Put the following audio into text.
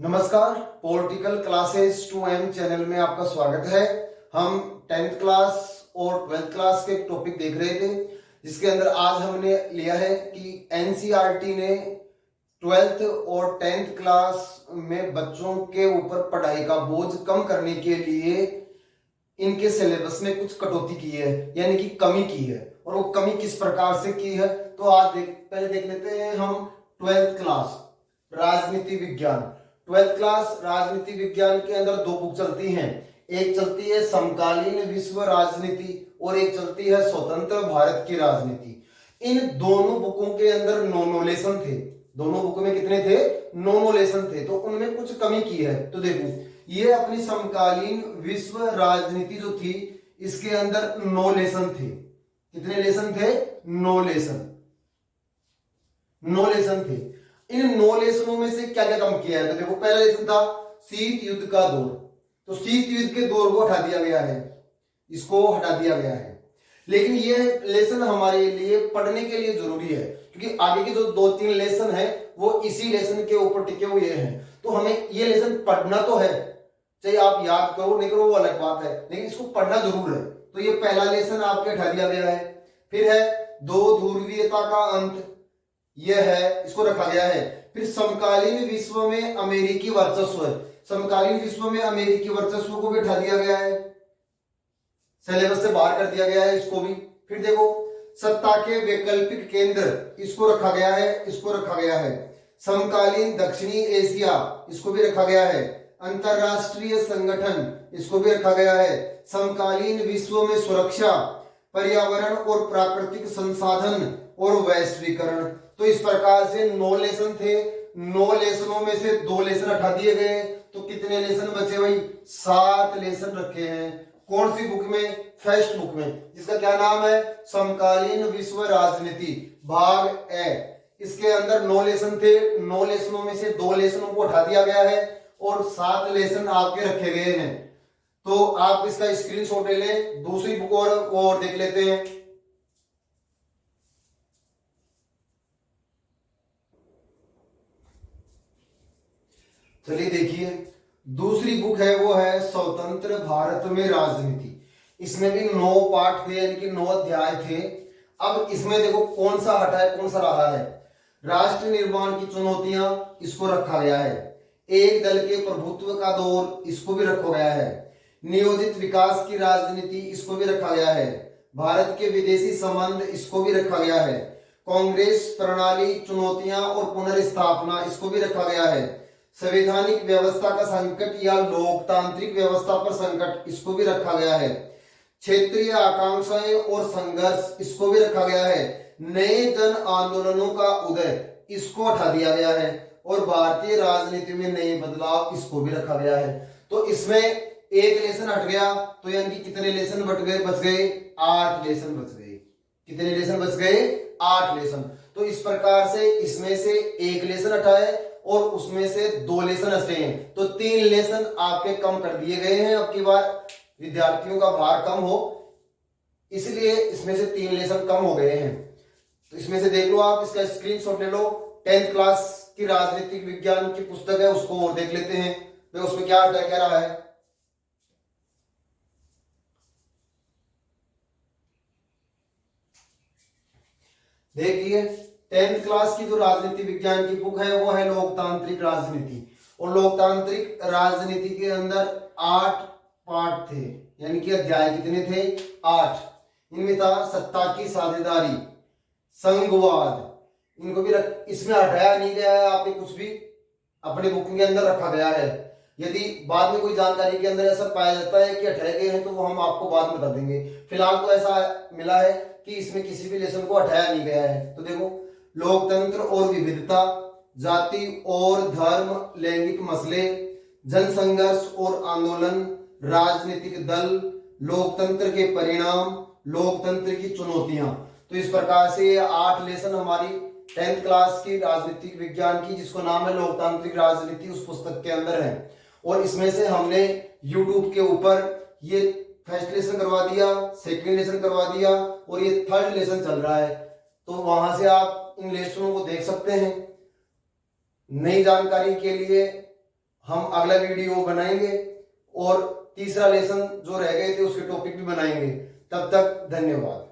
नमस्कार, political classes 2M channel में आपका स्वागत है। हम 10th क्लास और 12th क्लास के टॉपिक देख रहे थे, जिसके अंदर आज हमने लिया है कि एनसीईआरटी ने 12th और 10th क्लास में बच्चों के ऊपर पढ़ाई का बोझ कम करने के लिए इनके सिलेबस में कुछ कटौती की है, यानी कि कमी की है। और वो कमी किस प्रकार से की है, तो आज पहले देख लेते हैं हम 12th क्लास राजनीति विज्ञान। 12th क्लास राजनीति विज्ञान के अंदर दो बुक चलती हैं, एक चलती है समकालीन विश्व राजनीति और एक चलती है स्वतंत्र भारत की राजनीति। इन दोनों बुकों के अंदर नौ लेसन थे। दोनों बुकों में कितने थे? नौ लेसन थे। तो उनमें कुछ कमी की है। तो देखो, ये अपनी समकालीन विश्व राजनीति जो थी, इसके अंदर 9 लेसन थे। कितने लेसन थे? 9 लेसन। 9 लेसन थे। इन 9 लेसनों में से क्या क्या कम किया है? तो देखो, पहला लेसन था शीत युद्ध का दौर। तो शीत युद्ध के दौर को हटा दिया गया है, इसको हटा दिया गया है। लेकिन ये लेसन हमारे लिए पढ़ने के लिए जरूरी है, क्योंकि आगे के जो 2-3 लेसन है वो इसी लेसन के ऊपर टिके हुए हैं। तो हमें ये लेसन पढ़ना तो है, चाहे आप याद करो नहीं करो वो अलग बात है, लेकिन इसको पढ़ना जरूर है। तो ये पहला लेसन आपके हटा दिया गया है। फिर है दो ध्रुवीयता का अंत, यह है, इसको रखा गया है। फिर समकालीन विश्व में अमेरिकी वर्चस्व है, समकालीन विश्व में अमेरिकी वर्चस्व को भी हटा दिया गया है, सिलेबस से बाहर कर दिया गया है इसको भी। फिर देखो, सत्ता के वैकल्पिक केंद्र, इसको रखा गया है, इसको रखा गया है। समकालीन दक्षिणी एशिया, इसको भी रखा गया है। अंतरराष्ट्रीय संगठन, इसको भी रखा गया है। समकालीन विश्व में सुरक्षा, पर्यावरण और प्राकृतिक संसाधन और वैश्वीकरण। तो इस प्रकार से 9 लेसन थे। 9 लेसनों में से 2 लेसन हटा दिए गए, तो कितने लेसन बचे भाई? 7 लेसन रखे हैं। कौन सी बुक में? फर्स्ट बुक में, जिसका क्या नाम है? समकालीन विश्व राजनीति भाग ए। इसके अंदर 9 लेसन थे। 9 लेसनों में से 2 लेसनों को हटा दिया गया है और 7 लेसन आपके रखे गए हैं। तो आप इसका स्क्रीनशॉट ले लें। दूसरी बुक और देख लेते हैं। चलिए देखिए, दूसरी बुक है वो है स्वतंत्र भारत में राजनीति। इसमें भी 9 पाठ थे, यानी कि 9 अध्याय थे। अब इसमें देखो कौन सा हटा है, कौन सा रहा है। राष्ट्र निर्माण की चुनौतियां, इसको रखा गया है। एक दल के प्रभुत्व का दौर, इसको भी रखा गया है। नियोजित विकास की राजनीति, इसको भी रखा गया है। भारत के विदेशी संबंध, इसको भी रखा गया है। कांग्रेस प्रणाली, चुनौतियां और पुनर्स्थापना, इसको भी रखा गया है। संवैधानिक व्यवस्था का संकट या लोकतांत्रिक व्यवस्था पर संकट, इसको भी रखा गया है। क्षेत्रीय आकांक्षाएं और संघर्ष, इसको भी रखा गया है। नए जन आंदोलनों का उदय, इसको हटा दिया गया है। और भारतीय राजनीति में नए बदलाव, इसको भी रखा गया है। तो इसमें एक लेसन हट गया, तो यानी कि कितने लेसन बच गए? 8 लेसन बच गए। कितने लेसन बच गए? 8 लेसन। तो इस प्रकार से इसमें से एक लेसन हटा है और उसमें से 2 लेसन हटे हैं, तो 3 लेसन आपके कम कर दिए गए हैं। अब की बार विद्यार्थियों का भार कम हो, इसलिए इसमें से 3 लेसन कम हो गए हैं। तो इसमें से देख लो, आप इसका स्क्रीनशॉट ले लो। 10th क्लास की राजनीतिक विज्ञान की पुस्तक है, उसको और देख लेते हैं तो उसमें क्या हटा, क्या रहा है। देखिए, 10th क्लास की जो राजनीति विज्ञान की बुक है वो है लोकतांत्रिक राजनीति। और लोकतांत्रिक राजनीति के अंदर 8 पाठ थे, यानी कि अध्याय कितने थे? 8। इनमें था सत्ता की साझेदारी, संघवाद, इनको भी इसमें हटाया नहीं गया है। आपके कुछ भी अपने बुक के अंदर रखा गया है। यदि बाद में कोई जानकारी के अंदर ऐसा पाया जाता है कि हटाए गए हैं, तो वो हम आपको बाद में बता देंगे। फिलहाल तो ऐसा मिला है कि इसमें किसी भी लेसन को हटाया नहीं गया है। तो देखो, लोकतंत्र और विविधता, जाति और धर्म, लैंगिक मसले, जनसंघर्ष और आंदोलन, राजनीतिक दल, लोकतंत्र के परिणाम, लोकतंत्र की चुनौतियां। तो इस प्रकार से 8 लेसन हमारी 10th क्लास की राजनीतिक विज्ञान की, जिसको नाम है लोकतांत्रिक राजनीति, उस पुस्तक के अंदर है। और इसमें से हमने YouTube के ऊपर ये फर्स्ट लेसन करवा दिया, सेकंड लेसन करवा दिया और ये थर्ड लेसन चल रहा है। तो वहां से आप इन लेसनों को देख सकते हैं। नई जानकारी के लिए हम अगला वीडियो बनाएंगे और तीसरा लेसन जो रह गए थे उसके टॉपिक भी बनाएंगे। तब तक धन्यवाद।